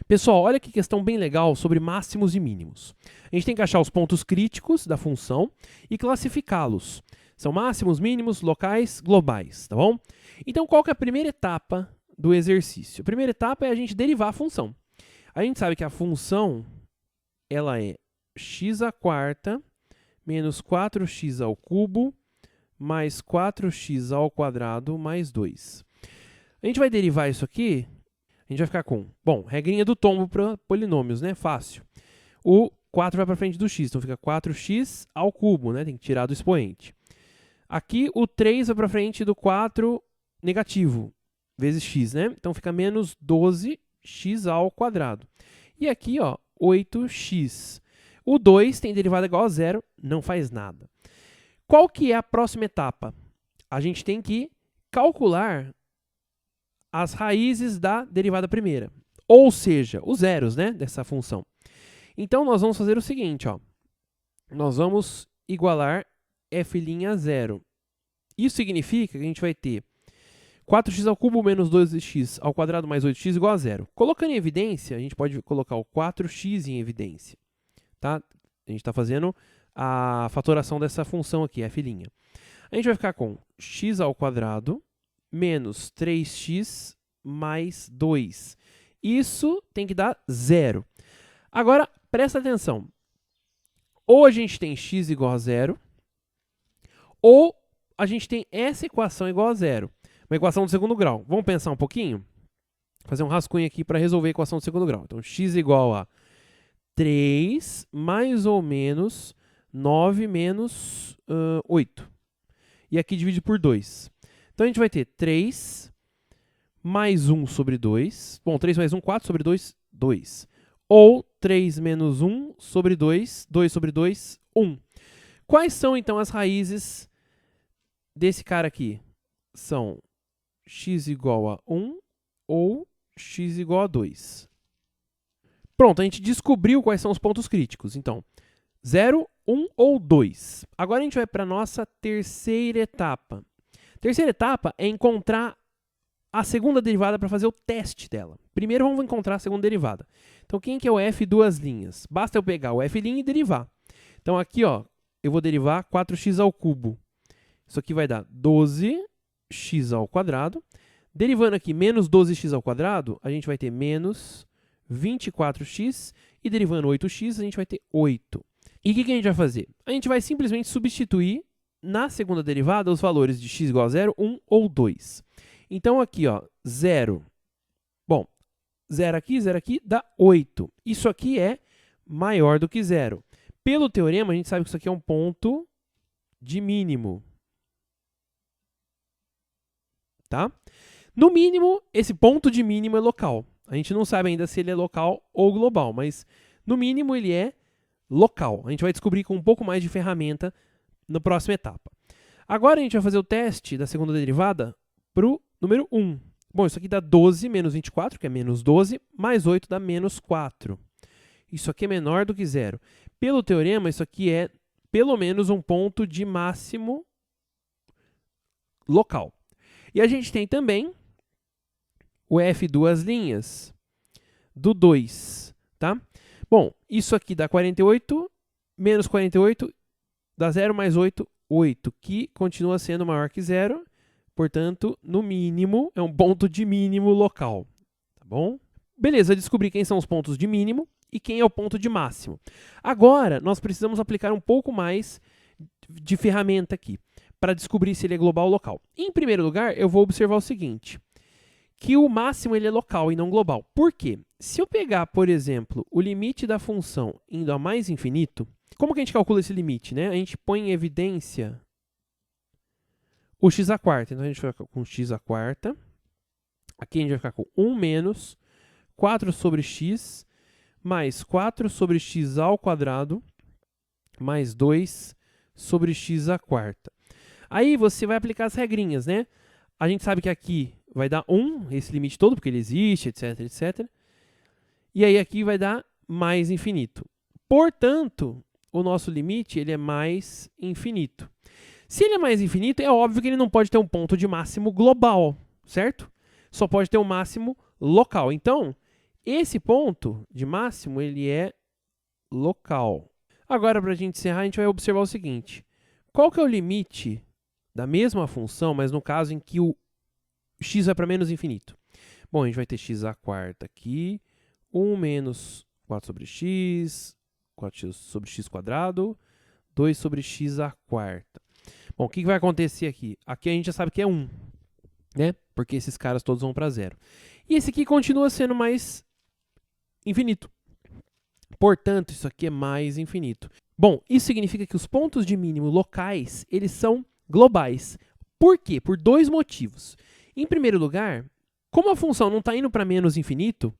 Pessoal, olha que questão bem legal sobre máximos e mínimos. A gente tem que achar os pontos críticos da função e classificá-los. São máximos, mínimos, locais, globais, tá bom? Então, qual que é a primeira etapa do exercício? A primeira etapa é a gente derivar a função. A gente sabe que a função ela é x² menos 4x³ mais 4x² mais 2. A gente vai derivar isso aqui, a gente vai ficar com, bom, regrinha do tombo para polinômios, né? Fácil. O 4 vai para frente do x, então fica 4x³, né? Tem que tirar do expoente. Aqui o 3 vai para frente do 4 negativo, vezes x, né? Então fica menos 12x². E aqui, ó, 8x. O 2 tem derivada igual a zero, não faz nada. Qual que é a próxima etapa? A gente tem que calcular as raízes da derivada primeira, ou seja, os zeros, né, dessa função. Então, nós vamos fazer o seguinte, ó. Nós vamos igualar f'0. Isso significa que a gente vai ter 4x³ menos 2x² mais 8x igual a zero. Colocando em evidência, a gente pode colocar o 4x em evidência. Tá? A gente está fazendo a fatoração dessa função aqui, f'. A gente vai ficar com x² menos 3x mais 2. Isso tem que dar zero. Agora, presta atenção. Ou a gente tem x igual a zero, ou a gente tem essa equação igual a zero. Uma equação do segundo grau. Vamos pensar um pouquinho? Fazer um rascunho aqui para resolver a equação do segundo grau. Então, x igual a 3 mais ou menos 9 menos 8. E aqui divide por 2. Então, a gente vai ter 3 mais 1 sobre 2. Bom, 3 mais 1, 4 sobre 2, 2. Ou 3 menos 1 sobre 2, 2 sobre 2, 1. Quais são, então, as raízes desse cara aqui? São x igual a 1 ou x igual a 2. Pronto, a gente descobriu quais são os pontos críticos. Então, 0, 1 ou 2. Agora a gente vai para a nossa terceira etapa. Terceira etapa é encontrar a segunda derivada para fazer o teste dela. Primeiro vamos encontrar a segunda derivada. Então, quem que é o f duas linhas? Basta eu pegar o f' e derivar. Então, aqui, ó, eu vou derivar 4x². Isso aqui vai dar 12x². Derivando aqui menos 12x², a gente vai ter menos 24x. E derivando 8x, a gente vai ter 8. E o que a gente vai fazer? A gente vai simplesmente substituir na segunda derivada os valores de x igual a 0, 1 ou 2. Então, aqui, ó, 0. Bom, 0 aqui dá 8. Isso aqui é maior do que 0. Pelo teorema, a gente sabe que isso aqui é um ponto de mínimo. Tá? No mínimo, esse ponto de mínimo é local. A gente não sabe ainda se ele é local ou global, mas no mínimo ele é local. A gente vai descobrir com um pouco mais de ferramenta na próxima etapa. Agora a gente vai fazer o teste da segunda derivada para o número 1. Bom, isso aqui dá 12 menos 24, que é menos 12, mais 8 dá menos 4. Isso aqui é menor do que zero. Pelo teorema, isso aqui é pelo menos um ponto de máximo local. E a gente tem também o f duas linhas do 2, tá? Bom, isso aqui dá 48, menos 48 dá 0 mais 8, 8, que continua sendo maior que zero. Portanto, no mínimo, é um ponto de mínimo local, tá bom? Beleza, descobri quem são os pontos de mínimo e quem é o ponto de máximo. Agora, nós precisamos aplicar um pouco mais de ferramenta aqui para descobrir se ele é global ou local. Em primeiro lugar, eu vou observar o seguinte, que o máximo ele é local e não global. Por quê? Se eu pegar, por exemplo, o limite da função indo a mais infinito, como que a gente calcula esse limite, né? A gente põe em evidência o x². Então, a gente vai ficar com x². Aqui a gente vai ficar com 1 menos 4 sobre x mais 4 sobre x² mais 2 sobre x². Aí você vai aplicar as regrinhas, né? A gente sabe que aqui vai dar 1, esse limite todo, porque ele existe, etc, etc. E aí aqui vai dar mais infinito. Portanto, o nosso limite ele é mais infinito. Se ele é mais infinito, é óbvio que ele não pode ter um ponto de máximo global, certo? Só pode ter um máximo local. Então, esse ponto de máximo, ele é local. Agora, para a gente encerrar, a gente vai observar o seguinte. Qual que é o limite da mesma função, mas no caso em que o x vai para menos infinito? Bom, a gente vai ter x à quarta aqui, 1 menos 4 sobre x, 4x sobre x quadrado, 2 sobre x à quarta. Bom, o que vai acontecer aqui? Aqui a gente já sabe que é 1, né? Porque esses caras todos vão para 0. E esse aqui continua sendo mais infinito. Portanto, isso aqui é mais infinito. Bom, isso significa que os pontos de mínimo locais, eles são globais. Por quê? Por dois motivos. Em primeiro lugar, como a função não está indo para menos infinito,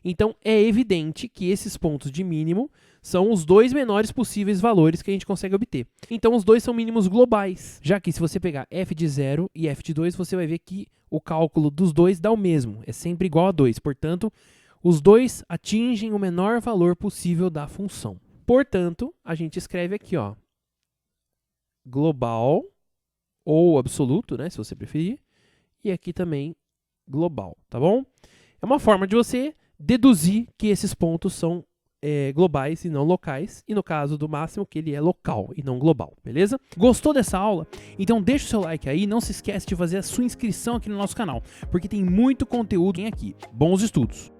então é evidente que esses pontos de mínimo são os dois menores possíveis valores que a gente consegue obter. Então os dois são mínimos globais, já que se você pegar f de 0 e f de 2, você vai ver que o cálculo dos dois dá o mesmo, é sempre igual a 2. Portanto, os dois atingem o menor valor possível da função. Portanto, a gente escreve aqui, ó, global ou absoluto, né, se você preferir, e aqui também global, tá bom? É uma forma de você deduzir que esses pontos são globais e não locais, e no caso do máximo que ele é local e não global, beleza? Gostou dessa aula? Então deixa o seu like aí, não se esquece de fazer a sua inscrição aqui no nosso canal, porque tem muito conteúdo aqui. Bons estudos!